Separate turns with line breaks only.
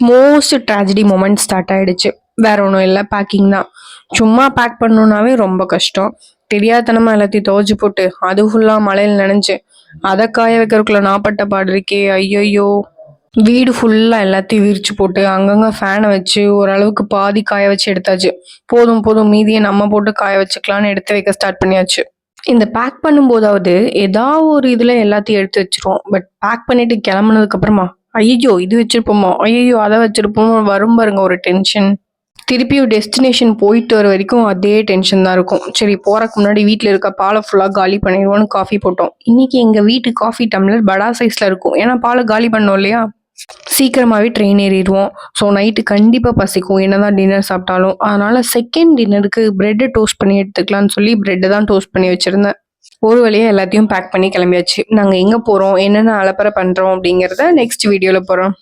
Most tragedy moment start ஆயிடுச்சு. வேற ஒன்றும் இல்லை, பேக்கிங் தான். சும்மா பேக் பண்ணணுன்னாவே ரொம்ப கஷ்டம். தெரியாதனமா எல்லாத்தையும் துவச்சி போட்டு அது ஃபுல்லாக மழையில் நனைஞ்சு அதை காய வைக்கிறதுக்குள்ள நாப்பட்ட பாடு இருக்கே. ஐயோ, வீடு ஃபுல்லாக எல்லாத்தையும் விரிச்சு போட்டு அங்கங்கே ஃபேனை வச்சு ஓரளவுக்கு பாதி காய வச்சு எடுத்தாச்சு. போதும் போதும் மீதியை நம்ம போட்டு காய வச்சுக்கலான்னு எடுத்து வைக்க ஸ்டார்ட் பண்ணியாச்சு. இந்த பேக் பண்ணும்போதாவது ஏதாவது ஒரு இதில் எல்லாத்தையும் எடுத்து வச்சிருவோம். பட் பேக் பண்ணிட்டு கிளம்புனதுக்கு அப்புறமா ஐயோ இது வச்சிருப்போமோ, ஐயோ அதை வச்சிருப்போமோ வரும் பாருங்க ஒரு டென்ஷன். திருப்பியும் டெஸ்டினேஷன் போயிட்டு வர வரைக்கும் அதே டென்ஷன் தான் இருக்கும். சரி, போறதுக்கு முன்னாடி வீட்டில் இருக்க பாலை ஃபுல்லாக காலி பண்ணிடுவோன்னு காஃபி போட்டோம். இன்னைக்கு எங்கள் வீட்டு காஃபி டம்ளர் படா சைஸில் இருக்கும். ஏன்னா பாலை காலி பண்ணோம் இல்லையா. சீக்கிரமாகவே ட்ரெயின் ஏறிடுவோம். ஸோ நைட்டு கண்டிப்பாக பசிக்கும் என்னதான் டின்னர் சாப்பிட்டாலும். அதனால செகண்ட் டின்னருக்கு பிரெட்டை டோஸ்ட் பண்ணி எடுத்துக்கலாம்னு சொல்லி பிரெட்டை தான் டோஸ்ட் பண்ணி வச்சுருந்தேன். ஒரு வழியாக எல்லாத்தையும் பேக் பண்ணி கிளம்பியாச்சு. நாங்கள் எங்கே போகிறோம், என்னென்ன அலப்பறை பண்ணுறோம் அப்படிங்கிறத நெக்ஸ்ட் வீடியோவில் போகிறோம்.